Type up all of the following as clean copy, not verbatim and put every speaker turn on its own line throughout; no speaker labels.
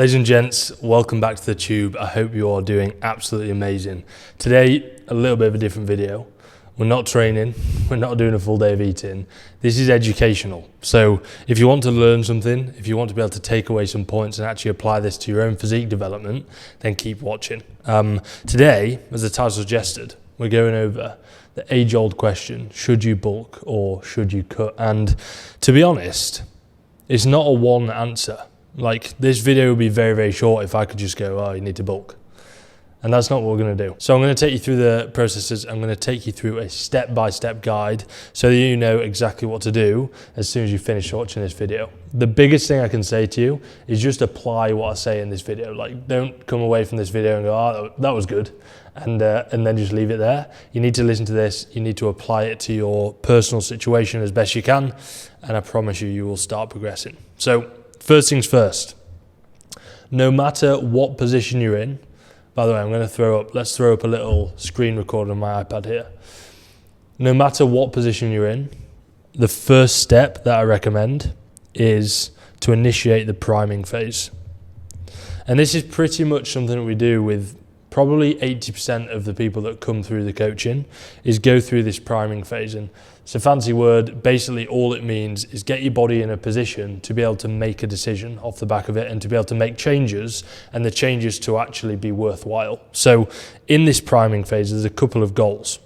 Ladies and gents, welcome back to the tube. I hope you are doing absolutely amazing. Today, a little bit of a different video. We're not training, we're not doing a full day of eating. This is educational. So if you want to learn something, if you want to be able to take away some points and actually apply this to your own physique development, then keep watching. Today, as the title suggested, we're going over the age-old question, should you bulk or should you cut? And to be honest, it's not a one answer. Like, this video would be very, very short if I could just go, oh, you need to bulk. And that's not what we're going to do. So I'm going to take you through the processes. I'm going to take you through a step-by-step guide so that you know exactly what to do as soon as you finish watching this video. The biggest thing I can say to you is just apply what I say in this video. Like, don't come away from this video and go, oh, that was good, and then just leave it there. You need to listen to this. You need to apply it to your personal situation as best you can, and I promise you, you will start progressing. So first things first, no matter what position you're in, by the way, let's throw up a little screen recorder on my iPad here. No matter what position you're in, the first step that I recommend is to initiate the priming phase. And this is pretty much something that we do with probably 80% of the people that come through the coaching, is go through this priming phase. And it's a fancy word. Basically, all it means is get your body in a position to be able to make a decision off the back of it and to be able to make changes, and the changes to actually be worthwhile. So in this priming phase, there's a couple of goals.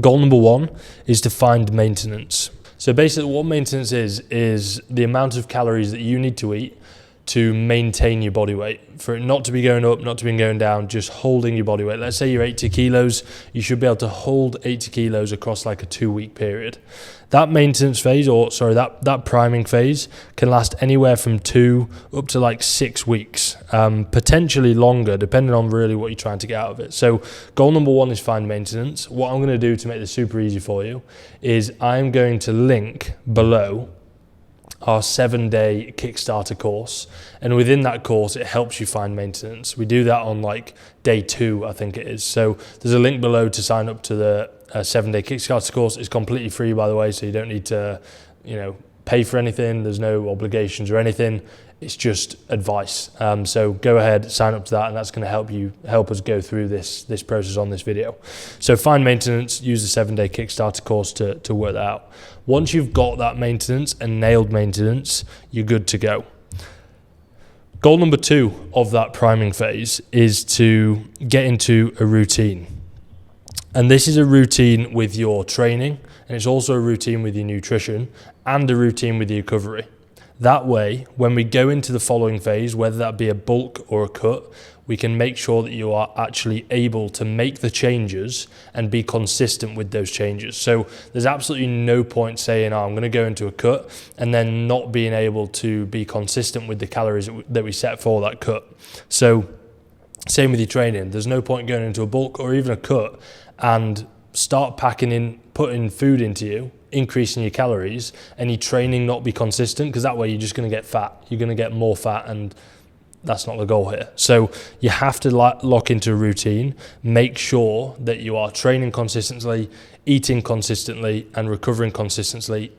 Goal number one is to find maintenance. So basically what maintenance is the amount of calories that you need to eat to maintain your body weight, for it not to be going up, not to be going down, just holding your body weight. Let's say you're 80 kilos, you should be able to hold 80 kilos across like a 2-week period. That maintenance phase, that priming phase can last anywhere from 2 up to like 6 weeks, potentially longer, depending on really what you're trying to get out of it. So goal number one is find maintenance. What I'm going to do to make this super easy for you is I'm going to link below our 7-day Kickstarter course, and within that course it helps you find maintenance. We do that on like day 2, I think it is. So there's a link below to sign up to the 7-day Kickstarter course. It's completely free, by the way, so you don't need to pay for anything. There's no obligations or anything. It's just advice. So go ahead, sign up to that, and that's going to help us go through this process on this video. So find maintenance, use the 7-day Kickstarter course to work that out. Once you've got that maintenance and nailed maintenance, you're good to go. Goal number 2 of that priming phase is to get into a routine. And this is a routine with your training, and it's also a routine with your nutrition, and a routine with your recovery. That way, when we go into the following phase, whether that be a bulk or a cut, we can make sure that you are actually able to make the changes and be consistent with those changes. So there's absolutely no point saying, oh, I'm going to go into a cut and then not being able to be consistent with the calories that we set for that cut. So same with your training. There's no point going into a bulk or even a cut and start putting food into you, increasing your calories, and your training not be consistent, because that way you're just going to get fat. You're going to get more fat, and that's not the goal here. So you have to lock into a routine, make sure that you are training consistently, eating consistently, and recovering consistently,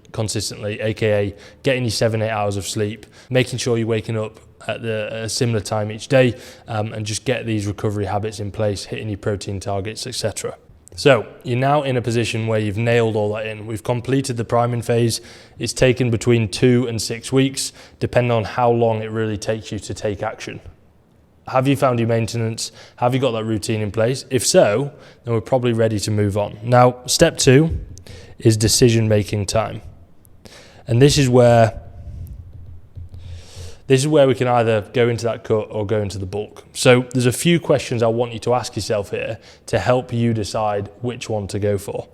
aka getting your 7-8 hours of sleep, making sure you're waking up at a similar time each day, and just get these recovery habits in place, hitting your protein targets, etc. So you're now in a position where you've nailed all that in. We've completed the priming phase. It's taken between 2 and 6 weeks, depending on how long it really takes you to take action. Have you found your maintenance? Have you got that routine in place? If so, then we're probably ready to move on. Now, step 2 is decision-making time. And this is where we can either go into that cut or go into the bulk. So there's a few questions I want you to ask yourself here to help you decide which one to go for.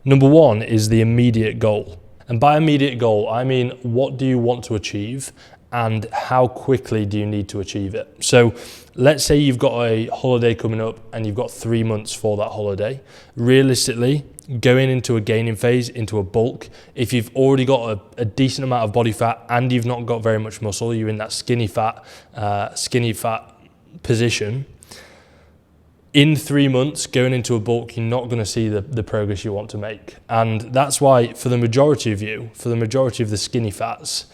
Number 1 is the immediate goal. And by immediate goal, I mean, what do you want to achieve and how quickly do you need to achieve it? So let's say you've got a holiday coming up and you've got 3 months for that holiday. Realistically, going into a gaining phase, into a bulk, if you've already got a decent amount of body fat and you've not got very much muscle, you're in that skinny fat position, in 3 months going into a bulk, you're not going to see the progress you want to make. And that's why for the majority of the skinny fats,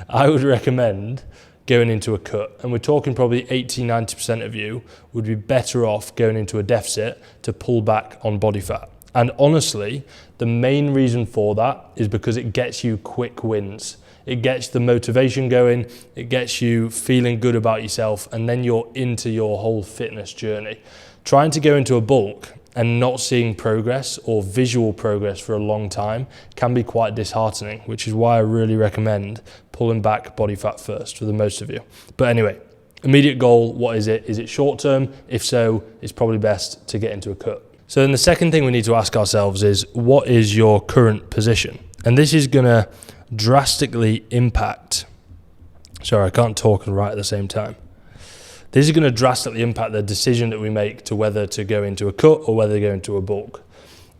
I would recommend going into a cut. And we're talking probably 80-90% of you would be better off going into a deficit to pull back on body fat. And honestly, the main reason for that is because it gets you quick wins. It gets the motivation going, it gets you feeling good about yourself, and then you're into your whole fitness journey. Trying to go into a bulk and not seeing progress or visual progress for a long time can be quite disheartening, which is why I really recommend pulling back body fat first for the most of you. But anyway, immediate goal, what is it? Is it short term? If so, it's probably best to get into a cut. So then the second thing we need to ask ourselves is, what is your current position? And this is gonna drastically impact, sorry, I can't talk and write at the same time. This is gonna drastically impact the decision that we make to whether to go into a cut or whether to go into a bulk.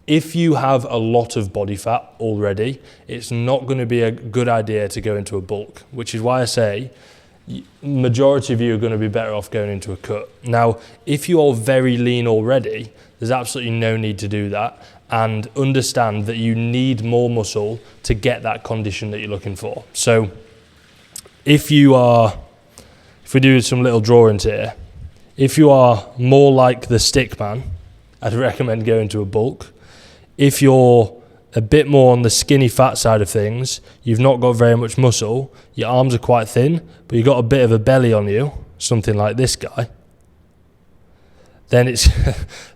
If you have a lot of body fat already, it's not gonna be a good idea to go into a bulk, which is why I say majority of you are going to be better off going into a cut. Now, if you are very lean already, there's absolutely no need to do that, and understand that you need more muscle to get that condition that you're looking for. So if we do some little drawings here, if you are more like the stick man, I'd recommend going to a bulk. If you're a bit more on the skinny fat side of things, you've not got very much muscle, your arms are quite thin, but you've got a bit of a belly on you, something like this guy, then it's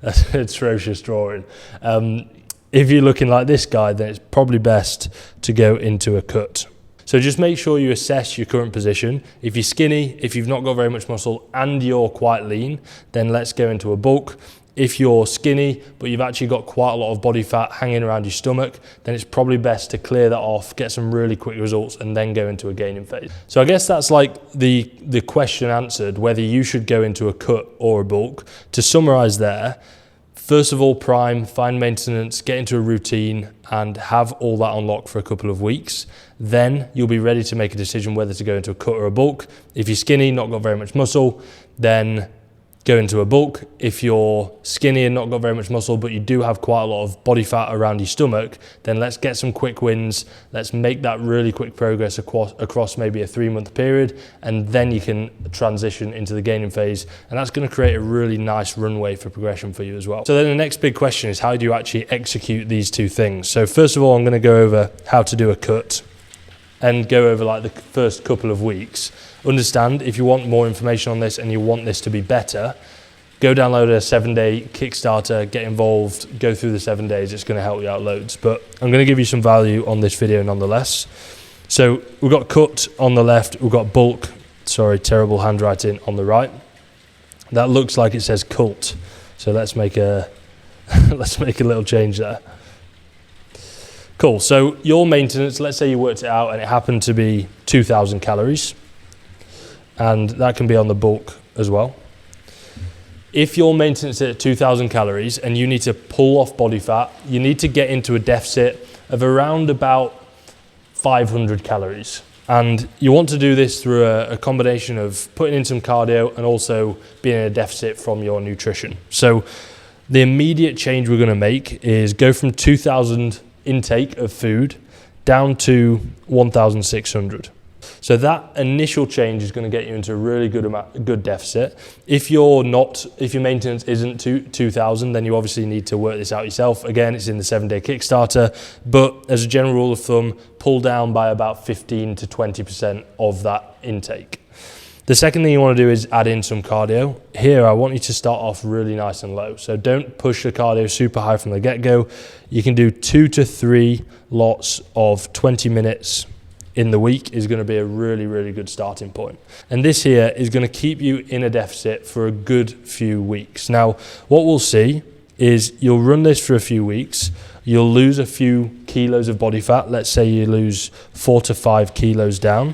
that's an atrocious drawing. If you're looking like this guy, then it's probably best to go into a cut. So just make sure you assess your current position. If you're skinny, if you've not got very much muscle and you're quite lean, then let's go into a bulk. If you're skinny, but you've actually got quite a lot of body fat hanging around your stomach, then it's probably best to clear that off, get some really quick results, and then go into a gaining phase. So I guess that's like the question answered, whether you should go into a cut or a bulk. To summarize there, first of all, prime, find maintenance, get into a routine, and have all that unlocked for a couple of weeks. Then you'll be ready to make a decision whether to go into a cut or a bulk. If you're skinny, not got very much muscle, then go into a bulk. If you're skinny and not got very much muscle, but you do have quite a lot of body fat around your stomach, then let's get some quick wins. Let's make that really quick progress across maybe a 3-month period, and then you can transition into the gaining phase. And that's going to create a really nice runway for progression for you as well. So then the next big question is, how do you actually execute these two things? So first of all, I'm going to go over how to do a cut and go over like the first couple of weeks. Understand, if you want more information on this and you want this to be better, go download a 7-day Kickstarter, get involved, go through the 7 days. It's going to help you out loads. But I'm going to give you some value on this video nonetheless. So we've got cut on the left, we've got bulk, sorry, terrible handwriting, on the right. That looks like it says cult. So let's make a little change there. Cool, so your maintenance, let's say you worked it out and it happened to be 2,000 calories. And that can be on the bulk as well. If your maintenance is at 2,000 calories and you need to pull off body fat, you need to get into a deficit of around about 500 calories. And you want to do this through a combination of putting in some cardio and also being in a deficit from your nutrition. So the immediate change we're going to make is go from 2,000 intake of food down to 1,600. So that initial change is going to get you into a really good deficit. If your maintenance isn't 2,000, then you obviously need to work this out yourself. Again, it's in the 7-day Kickstarter, but as a general rule of thumb, pull down by about 15 to 20% of that intake. The second thing you want to do is add in some cardio. Here, I want you to start off really nice and low. So don't push the cardio super high from the get-go. You can do 2 to 3 lots of 20 minutes in the week is going to be a really, really good starting point. And this here is going to keep you in a deficit for a good few weeks. Now, what we'll see is you'll run this for a few weeks, you'll lose a few kilos of body fat. Let's say you lose 4 to 5 kilos down.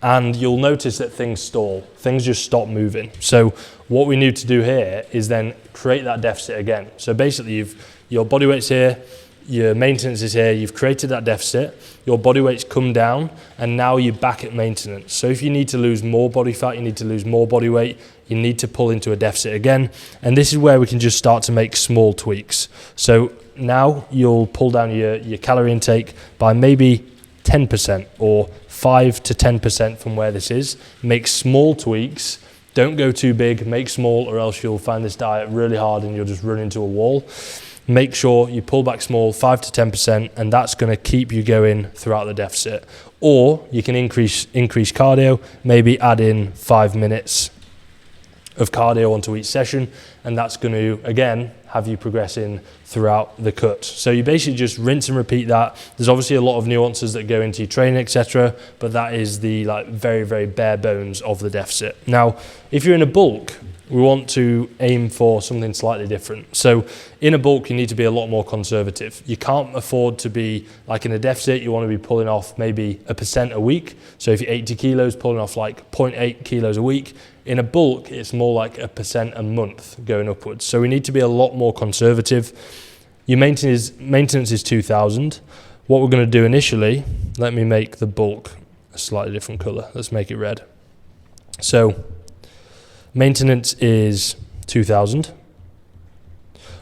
And you'll notice that things stall, things just stop moving. So what we need to do here is then create that deficit again. So basically your body weight's here, your maintenance is here, you've created that deficit, your body weight's come down, and now you're back at maintenance. So if you need to lose more body fat, you need to lose more body weight, you need to pull into a deficit again. And this is where we can just start to make small tweaks. So now you'll pull down your calorie intake by maybe 10% or 5 to 10% from where this is. Make small tweaks. Don't go too big, make small, or else you'll find this diet really hard and you'll just run into a wall. Make sure you pull back small, 5 to 10%, and that's going to keep you going throughout the deficit. Or you can increase cardio, maybe add in 5 minutes of cardio onto each session, and that's going to, again, have you progressing throughout the cut. So you basically just rinse and repeat that. There's obviously a lot of nuances that go into your training, etc., but that is the very, very bare bones of the deficit. Now, if you're in a bulk, we want to aim for something slightly different. So in a bulk, you need to be a lot more conservative. You can't afford to be like in a deficit. You want to be pulling off maybe 1% a week. So if you're 80 kilos, pulling off like 0.8 kilos a week. In a bulk, it's more like 1% a month going upwards. So we need to be a lot more conservative. Your maintenance is 2,000. What we're going to do initially, let me make the bulk a slightly different color. Let's make it red. So maintenance is 2,000.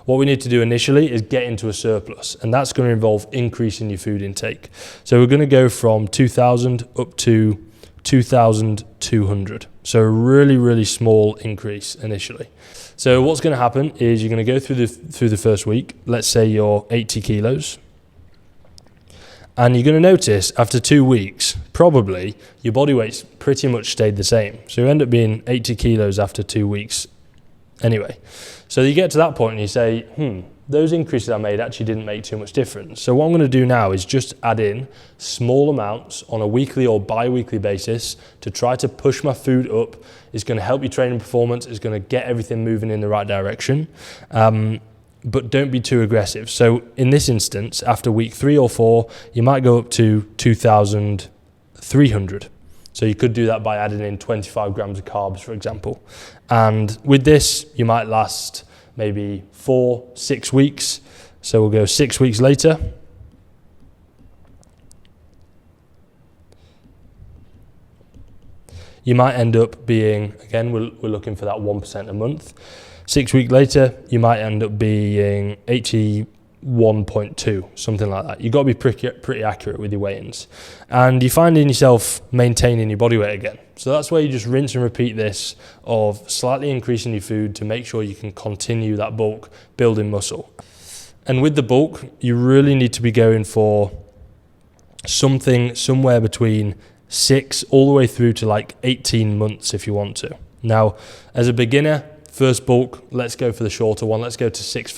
What we need to do initially is get into a surplus, and that's going to involve increasing your food intake. So we're going to go from 2,000 up to 2,200. So a really, really small increase initially. So what's going to happen is you're going to go through the first week. Let's say you're 80 kilos. And you're going to notice after 2 weeks, probably your body weight's pretty much stayed the same. So you end up being 80 kilos after 2 weeks anyway. So you get to that point and you say, those increases I made actually didn't make too much difference. So what I'm going to do now is just add in small amounts on a weekly or bi-weekly basis to try to push my food up. It's going to help your training performance. It's going to get everything moving in the right direction. But don't be too aggressive. So in this instance, after week 3 or 4, you might go up to 2,300. So you could do that by adding in 25 grams of carbs, for example. And with this, you might last maybe 4-6 weeks. So we'll go 6 weeks later. You might end up being, again, we're looking for that 1% a month. 6 weeks later, you might end up being 81.2, something like that. You've got to be pretty accurate with your weigh-ins. And you're finding yourself maintaining your body weight again. So that's where you just rinse and repeat this of slightly increasing your food to make sure you can continue that bulk, building muscle. And with the bulk, you really need to be going for something somewhere between 6 all the way through to like 18 months if you want to. Now, as a beginner, first bulk, let's go for the shorter one. Let's go to 6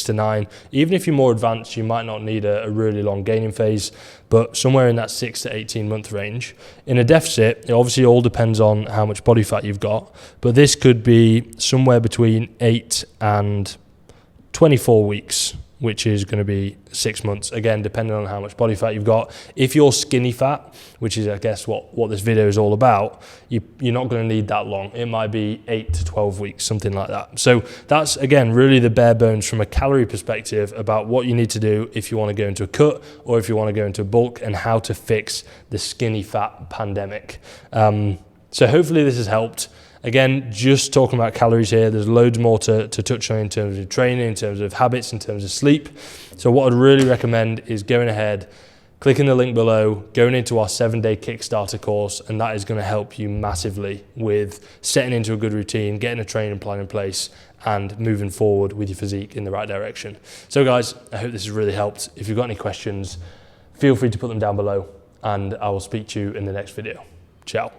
to 9. Even if you're more advanced, you might not need a really long gaining phase, but somewhere in that 6 to 18 month range. In a deficit, it obviously all depends on how much body fat you've got, but this could be somewhere between 8 and 24 weeks, which is going to be 6 months, again, depending on how much body fat you've got. If you're skinny fat, which is, I guess, what this video is all about, you're not going to need that long. It might be 8 to 12 weeks, something like that. So that's, again, really the bare bones from a calorie perspective about what you need to do if you want to go into a cut or if you want to go into a bulk, and how to fix the skinny fat pandemic. So hopefully this has helped. Again, just talking about calories here, there's loads more to touch on in terms of training, in terms of habits, in terms of sleep. So what I'd really recommend is going ahead, clicking the link below, going into our 7-day Kickstarter course, and that is going to help you massively with setting into a good routine, getting a training plan in place, and moving forward with your physique in the right direction. So guys, I hope this has really helped. If you've got any questions, feel free to put them down below, and I will speak to you in the next video. Ciao.